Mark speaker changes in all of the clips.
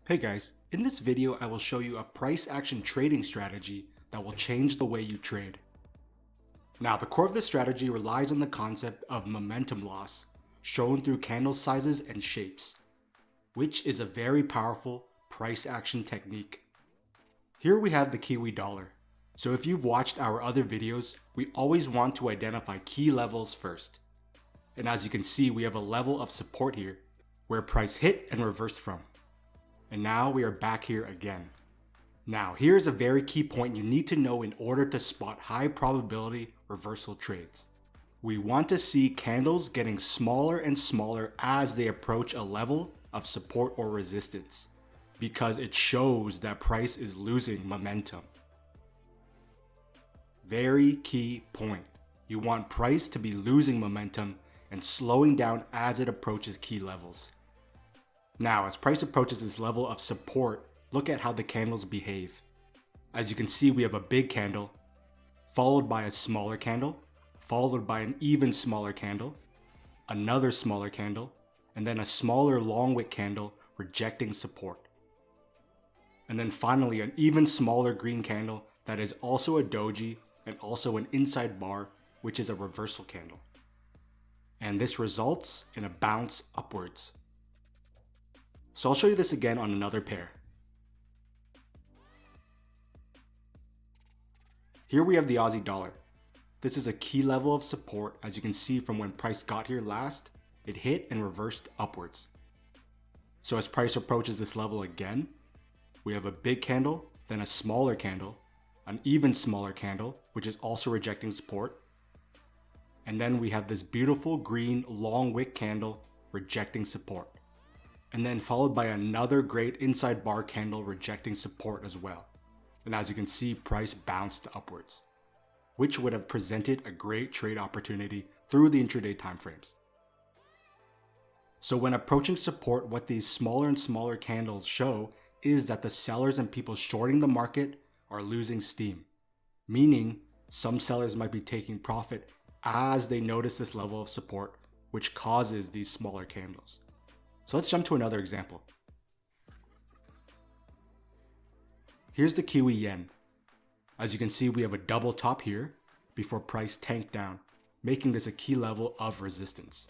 Speaker 1: Hey guys, in this video I will show you a price action trading strategy that will change the way you trade. Now the core of this strategy relies on the concept of momentum loss, shown through candle sizes and shapes, which is a very powerful price action technique. Here we have the Kiwi dollar. So if you've watched our other videos, we always want to identify key levels first. And as you can see, we have a level of support here, where price hit and reversed from. And now we are back here again. Now here's a very key point you need to know in order to spot high probability reversal trades. We want to see candles getting smaller and smaller as they approach a level of support or resistance, because it shows that price is losing momentum. Very key point. You want price to be losing momentum and slowing down as it approaches key levels. Now, as price approaches this level of support, look at how the candles behave. As you can see, we have a big candle, followed by a smaller candle, followed by an even smaller candle, another smaller candle, and then a smaller long wick candle rejecting support. And then finally, an even smaller green candle that is also a doji and also an inside bar, which is a reversal candle. And this results in a bounce upwards. So I'll show you this again on another pair. Here we have the Aussie dollar. This is a key level of support. As you can see from when price got here last, it hit and reversed upwards. So as price approaches this level again, we have a big candle, then a smaller candle, an even smaller candle, which is also rejecting support. And then we have this beautiful green long wick candle rejecting support. And then followed by another great inside bar candle rejecting support as well. And as you can see, price bounced upwards, which would have presented a great trade opportunity through the intraday timeframes. So when approaching support, what these smaller and smaller candles show is that the sellers and people shorting the market are losing steam, meaning some sellers might be taking profit as they notice this level of support, which causes these smaller candles. So let's jump to another example. Here's the Kiwi yen. As you can see, we have a double top here before price tanked down, making this a key level of resistance.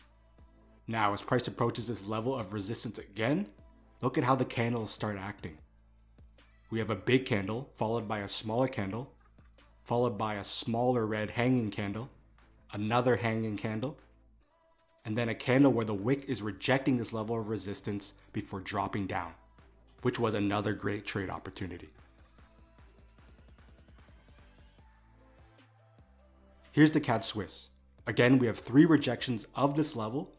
Speaker 1: Now, as price approaches this level of resistance again, look at how the candles start acting. We have a big candle followed by a smaller candle, followed by a smaller red hanging candle, another hanging candle, and then a candle where the wick is rejecting this level of resistance before dropping down, which was another great trade opportunity. Here's the CAD Swiss. Again, we have 3 rejections of this level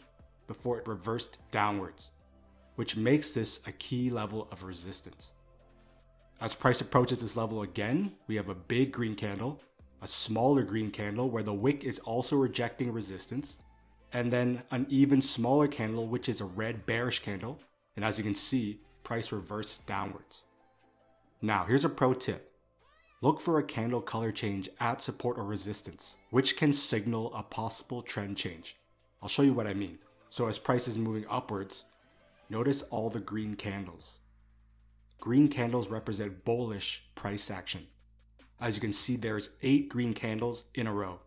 Speaker 1: before it reversed downwards, which makes this a key level of resistance. As price approaches this level again, we have a big green candle, a smaller green candle where the wick is also rejecting resistance, and then an even smaller candle, which is a red bearish candle. And as you can see, price reversed downwards. Now, here's a pro tip. Look for a candle color change at support or resistance, which can signal a possible trend change. I'll show you what I mean. So as price is moving upwards, notice all the green candles. Green candles represent bullish price action. As you can see, there's 8 green candles in a row,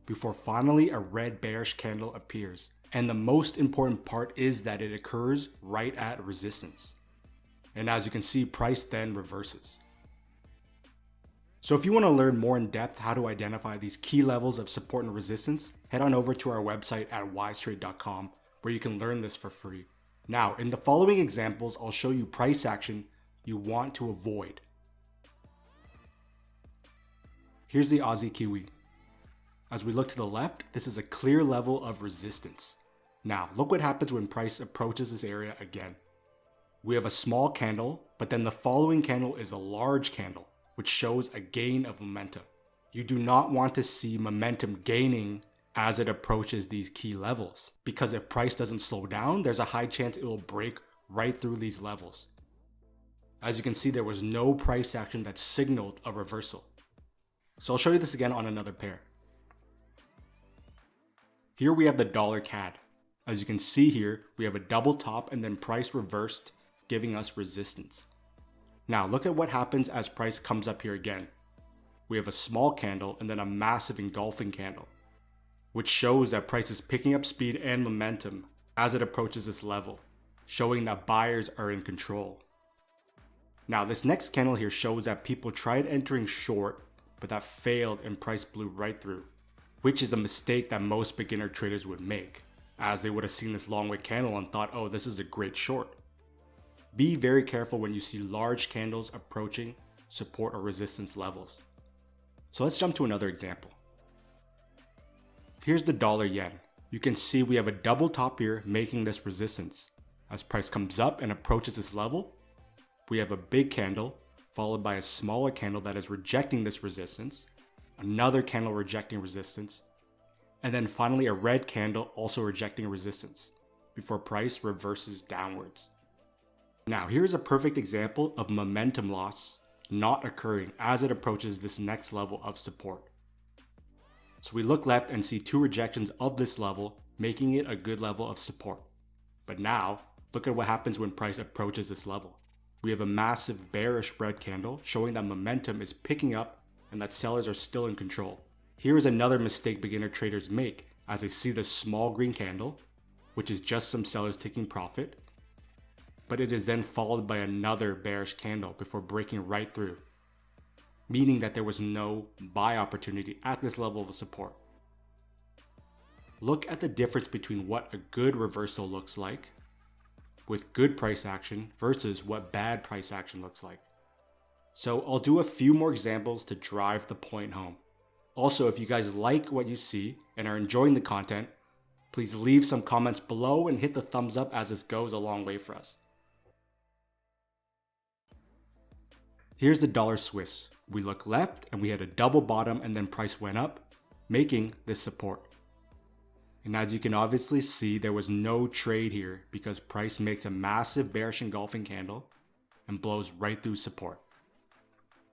Speaker 1: before finally a red bearish candle appears. And the most important part is that it occurs right at resistance. And as you can see, price then reverses. So if you want to learn more in depth how to identify these key levels of support and resistance, head on over to our website at wisetrade.com, where you can learn this for free. Now, in the following examples, I'll show you price action you want to avoid. Here's the Aussie Kiwi. As we look to the left, this is a clear level of resistance. Now, look what happens when price approaches this area again. We have a small candle, but then the following candle is a large candle, which shows a gain of momentum. You do not want to see momentum gaining as it approaches these key levels, because if price doesn't slow down, there's a high chance it will break right through these levels. As you can see, there was no price action that signaled a reversal. So I'll show you this again on another pair. Here we have the dollar CAD. As you can see here, we have a double top and then price reversed giving us resistance. Now look at what happens as price comes up here again. We have a small candle and then a massive engulfing candle, which shows that price is picking up speed and momentum as it approaches this level, showing that buyers are in control. Now this next candle here shows that people tried entering short, but that failed and price blew right through, which is a mistake that most beginner traders would make, as they would have seen this long wick candle and thought, oh, this is a great short. Be very careful when you see large candles approaching support or resistance levels. So let's jump to another example. Here's the dollar yen. You can see we have a double top here making this resistance. As price comes up and approaches this level, we have a big candle followed by a smaller candle that is rejecting this resistance, another candle rejecting resistance, and then finally a red candle also rejecting resistance before price reverses downwards. Now here's a perfect example of momentum loss not occurring as it approaches this next level of support. So we look left and see two rejections of this level, making it a good level of support. But now, look at what happens when price approaches this level. We have a massive bearish red candle showing that momentum is picking up and that sellers are still in control. Here is another mistake beginner traders make as they see the small green candle, which is just some sellers taking profit, but it is then followed by another bearish candle before breaking right through, meaning that there was no buy opportunity at this level of support. Look at the difference between what a good reversal looks like with good price action versus what bad price action looks like. So I'll do a few more examples to drive the point home. Also, if you guys like what you see and are enjoying the content, please leave some comments below and hit the thumbs up as this goes a long way for us. Here's the dollar Swiss. We look left and we had a double bottom and then price went up, making this support. And as you can obviously see, there was no trade here because price makes a massive bearish engulfing candle and blows right through support.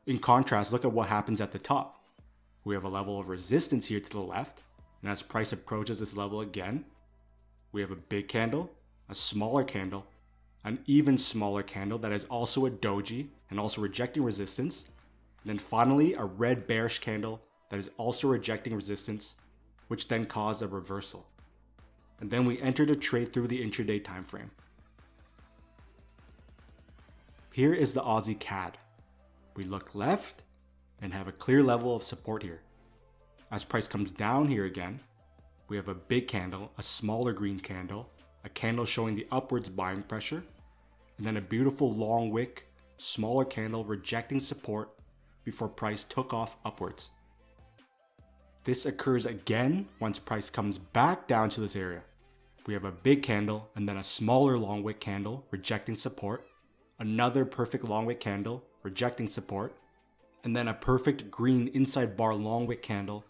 Speaker 1: In contrast, look at what happens at the top. We have a level of resistance here to the left, and as price approaches this level again, we have a big candle, a smaller candle, an even smaller candle that is also a doji and also rejecting resistance, and then finally a red bearish candle that is also rejecting resistance, which then caused a reversal. And then we entered a trade through the intraday time frame. Here is the Aussie CAD. We look left and have a clear level of support here. As price comes down here again, we have a big candle, a smaller green candle, a candle showing the upwards buying pressure, and then a beautiful long wick, smaller candle rejecting support before price took off upwards. This occurs again once price comes back down to this area. We have a big candle and then a smaller long wick candle rejecting support, another perfect long wick candle rejecting support, and then a perfect green inside bar long wick candle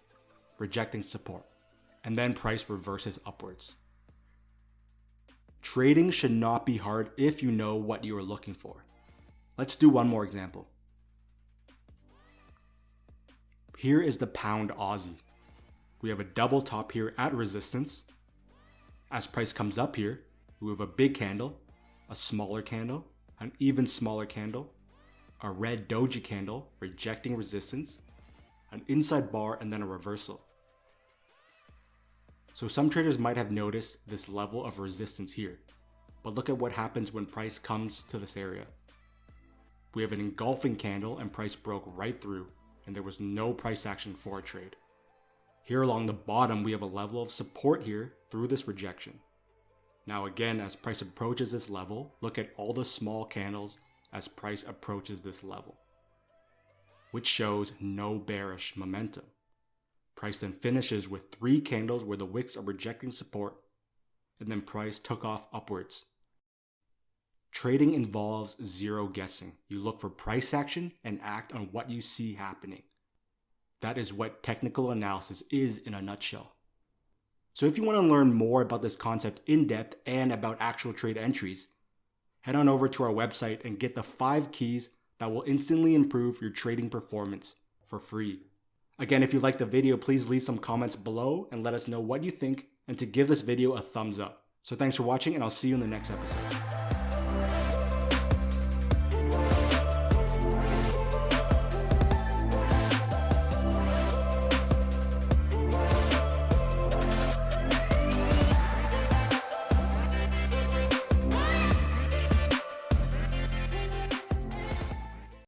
Speaker 1: rejecting support. And then price reverses upwards. Trading should not be hard if you know what you are looking for. Let's do one more example. Here is the pound Aussie. We have a double top here at resistance. As price comes up here, we have a big candle, a smaller candle, an even smaller candle, a red doji candle rejecting resistance, an inside bar, and then a reversal. So some traders might have noticed this level of resistance here, but look at what happens when price comes to this area. We have an engulfing candle and price broke right through, and there was no price action for a trade. Here along the bottom, we have a level of support here through this rejection. Now again, as price approaches this level, look at all the small candles as price approaches this level, which shows no bearish momentum. Price then finishes with 3 candles where the wicks are rejecting support, and then price took off upwards. Trading involves zero guessing. You look for price action and act on what you see happening. That is what technical analysis is in a nutshell. So if you want to learn more about this concept in depth and about actual trade entries, head on over to our website and get the 5 keys that will instantly improve your trading performance for free. Again, if you liked the video, please leave some comments below and let us know what you think, and to give this video a thumbs up. So thanks for watching, and I'll see you in the next episode.